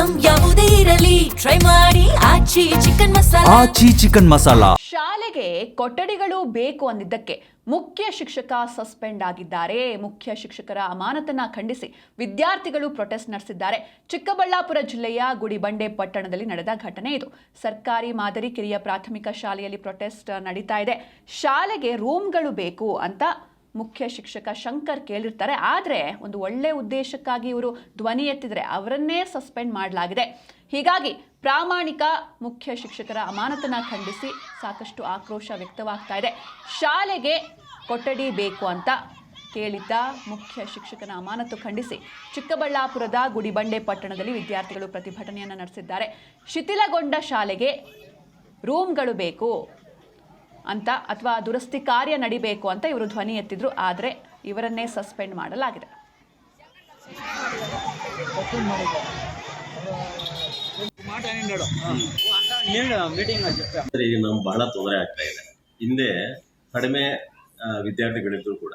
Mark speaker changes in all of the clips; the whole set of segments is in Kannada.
Speaker 1: ಐಟಂ ಯಾವುದೇ ಇರಲಿ ಟ್ರೈ ಮಾಡಿ ಆಚಿ ಚಿಕನ್ ಮಸಾಲಾ.
Speaker 2: ಆಚಿ ಚಿಕನ್ ಮಸಾಲಾ.
Speaker 3: ಶಾಲೆಗೆ ಕೊಠಡಿಗಳು ಬೇಕು ಅಂದಿದ್ದಕ್ಕೆ ಮುಖ್ಯ ಶಿಕ್ಷಕ ಸಸ್ಪೆಂಡ್ ಆಗಿದ್ದಾರೆ. ಮುಖ್ಯ ಶಿಕ್ಷಕರ ಅಮಾನತನ್ನ ಖಂಡಿಸಿ ವಿದ್ಯಾರ್ಥಿಗಳು ಪ್ರೊಟೆಸ್ಟ್ ನಡೆಸಿದ್ದಾರೆ. ಚಿಕ್ಕಬಳ್ಳಾಪುರ ಜಿಲ್ಲೆಯ ಗುಡಿಬಂಡೆ ಪಟ್ಟಣದಲ್ಲಿ ನಡೆದ ಘಟನೆ ಇದು. ಸರ್ಕಾರಿ ಮಾದರಿ ಕಿರಿಯ ಪ್ರಾಥಮಿಕ ಶಾಲೆಯಲ್ಲಿ ಪ್ರೊಟೆಸ್ಟ್ ನಡೀತಾ ಇದೆ. ಶಾಲೆಗೆ ರೂಮ್ಗಳು ಬೇಕು ಅಂತ ಮುಖ್ಯ ಶಿಕ್ಷಕ ಶಂಕರ್ ಕೇಳಿರ್ತಾರೆ. ಆದರೆ ಒಂದು ಒಳ್ಳೆ ಉದ್ದೇಶಕ್ಕಾಗಿ ಇವರು ಧ್ವನಿ ಎತ್ತಿದರೆ ಅವರನ್ನೇ ಸಸ್ಪೆಂಡ್ ಮಾಡಲಾಗಿದೆ. ಹೀಗಾಗಿ ಪ್ರಾಮಾಣಿಕ ಮುಖ್ಯ ಶಿಕ್ಷಕರ ಅಮಾನತನ್ನ ಖಂಡಿಸಿ ಸಾಕಷ್ಟು ಆಕ್ರೋಶ ವ್ಯಕ್ತವಾಗ್ತಾ ಇದೆ. ಶಾಲೆಗೆ ಕೊಠಡಿ ಬೇಕು ಅಂತ ಕೇಳಿದ್ದ ಮುಖ್ಯ ಶಿಕ್ಷಕನ ಅಮಾನತು ಖಂಡಿಸಿ ಚಿಕ್ಕಬಳ್ಳಾಪುರದ ಗುಡಿಬಂಡೆ ಪಟ್ಟಣದಲ್ಲಿ ವಿದ್ಯಾರ್ಥಿಗಳು ಪ್ರತಿಭಟನೆಯನ್ನು ನಡೆಸಿದ್ದಾರೆ. ಶಿಥಿಲಗೊಂಡ ಶಾಲೆಗೆ ರೂಮ್ಗಳು ಬೇಕು ಅಂತ ಅಥವಾ ದುರಸ್ತಿ ಕಾರ್ಯ ನಡಿಬೇಕು ಅಂತ ಇವರು ಧ್ವನಿ ಎತ್ತಿದ್ರು. ಆದರೆ ಇವರನ್ನೇ ಸಸ್ಪೆಂಡ್ ಮಾಡಲಾಗಿದೆ.
Speaker 4: ಈಗ ನಮ್ಗೆ ಬಹಳ ತೊಂದರೆ ಆಗ್ತಾ ಇದೆ. ಹಿಂದೆ ಕಡಿಮೆ ವಿದ್ಯಾರ್ಥಿಗಳಿದ್ರು ಕೂಡ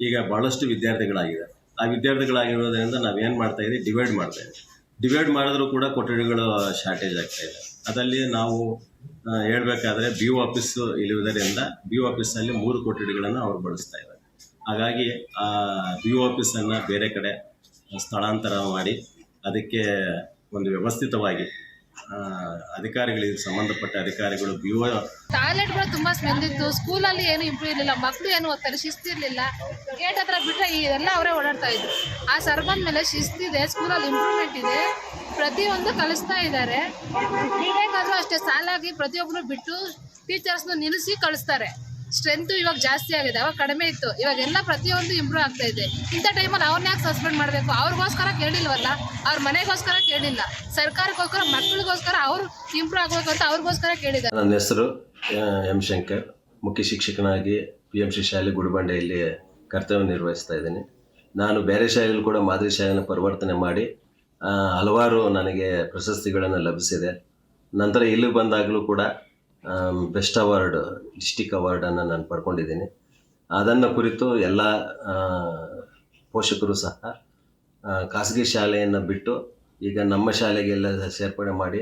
Speaker 4: ಈಗ ಬಹಳಷ್ಟು ವಿದ್ಯಾರ್ಥಿಗಳಾಗಿದೆ. ಆ ವಿದ್ಯಾರ್ಥಿಗಳಾಗಿರೋದ್ರಿಂದ ನಾವೇನು ಮಾಡ್ತಾ ಇದ್ದೀವಿ, ಡಿವೈಡ್ ಮಾಡಿದ್ರೂ ಕೂಡ ಕೊಠಡಿಗಳು ಶಾರ್ಟೇಜ್ ಆಗ್ತಾ ಇದೆ. ಅದರಲ್ಲಿ ನಾವು ಹೇಳ್ಬೇಕಾದ್ರೆ ಬಿ ಒ ಆಫೀಸ್ ಇರುವುದರಿಂದ ಬಿ ಒ ಆಫೀಸಲ್ಲಿ 3 ಕೊಠಡಿಗಳನ್ನು ಅವರು ಬಳಸ್ತಾ ಇದ್ದಾರೆ. ಹಾಗಾಗಿ ಆ ಬಿ ಒ ಆಫೀಸನ್ನು ಬೇರೆ ಕಡೆ ಸ್ಥಳಾಂತರ ಮಾಡಿ ಅದಕ್ಕೆ ಒಂದು ವ್ಯವಸ್ಥಿತವಾಗಿ ಅಧಿಕಾರಿಗಳಿಗೆ ಸಂಬಂಧಪಟ್ಟ ಅಧಿಕಾರಿಗಳು ಬಿ ಒ
Speaker 5: ಟಾಯ್ಲೆಟ್ಗಳು ತುಂಬಾ ಸ್ಮೆಲ್ ಇತ್ತು. ಸ್ಕೂಲಲ್ಲಿ ಏನು ಇಂಪ್ರೂವ್ ಇರಲಿಲ್ಲ. ಮಕ್ಕಳು ಏನು ಓದ್ತಾರೆ, ಶಿಸ್ತಿರ್ಲಿಲ್ಲ. ಗೇಟ್ ಹತ್ರ ಬಿಟ್ಟರೆ ಇದೆಲ್ಲ ಅವರೇ ಓಡಾಡ್ತಾ ಇದ್ರು. ಆ ಸರ್ ಬಂದ ಮೇಲೆ ಶಿಸ್ತಿದೆ, ಸ್ಕೂಲಲ್ಲಿ ಇಂಪ್ರೂವ್ಮೆಂಟ್ ಇದೆ, ಪ್ರತಿಯೊಂದು ಕಲಿಸ್ತಾ ಇದ್ದಾರೆ. ಬೇಕಾದ್ರೂ ಅಷ್ಟೇ ಸಾಲಾಗಿ ಪ್ರತಿಯೊಬ್ಬರು ಬಿಟ್ಟು ಟೀಚರ್ಸ್ನ ನಿಲ್ಲಿಸಿ ಕಳಿಸ್ತಾರೆ. ಸ್ಟ್ರೆಂತ್ ಇವಾಗ ಜಾಸ್ತಿ ಆಗಿದೆ, ಅವಾಗ ಕಡಿಮೆ ಇತ್ತು. ಇವಾಗೆಲ್ಲ ಪ್ರತಿಯೊಂದು ಇಂಪ್ರೂವ್ ಆಗ್ತಾ ಇದೆ. ಇಂಥ ಟೈಮಲ್ಲಿ ಅವ್ರನ್ನ ಯಾಕೆ ಸಸ್ಪೆಂಡ್ ಮಾಡಬೇಕು? ಅವ್ರಿಗೋಸ್ಕರ ಕೇಳಿಲ್ವಲ್ಲ, ಅವ್ರ ಮನೆಗೋಸ್ಕರ ಕೇಳಿಲ್ಲ, ಸರ್ಕಾರಕ್ಕೋಸ್ಕರ ಮಕ್ಕಳಿಗೋಸ್ಕರ ಅವ್ರು ಇಂಪ್ರೂವ್ ಆಗಬೇಕು ಅಂತ ಅವ್ರಿಗೋಸ್ಕರ ಕೇಳಿದ್ದಾರೆ.
Speaker 4: ನನ್ನ ಹೆಸರು ಎಂ ಶಂಕರ್, ಮುಖ್ಯ ಶಿಕ್ಷಕನಾಗಿ PMC ಶಾಲೆ ಗುಡಿಬಂಡೆಯಲ್ಲಿ ಕರ್ತವ್ಯ ನಿರ್ವಹಿಸ್ತಾ ಇದ್ದೀನಿ. ನಾನು ಬೇರೆ ಶಾಲೆಯಲ್ಲಿ ಕೂಡ ಮಾದರಿ ಶಾಲೆಯನ್ನು ಪರಿವರ್ತನೆ ಮಾಡಿ ಹಲವಾರು ನನಗೆ ಪ್ರಶಸ್ತಿಗಳನ್ನು ಲಭಿಸಿದೆ. ನಂತರ ಇಲ್ಲಿ ಬಂದಾಗಲೂ ಕೂಡ ಬೆಸ್ಟ್ ಅವಾರ್ಡ್, ಡಿಸ್ಟಿಕ್ ಅವಾರ್ಡನ್ನು ನಾನು ಪಡ್ಕೊಂಡಿದ್ದೀನಿ. ಅದನ್ನು ಕುರಿತು ಎಲ್ಲ ಪೋಷಕರು ಸಹ ಖಾಸಗಿ ಶಾಲೆಯನ್ನು ಬಿಟ್ಟು ಈಗ ನಮ್ಮ ಶಾಲೆಗೆಲ್ಲ ಸೇರ್ಪಡೆ ಮಾಡಿ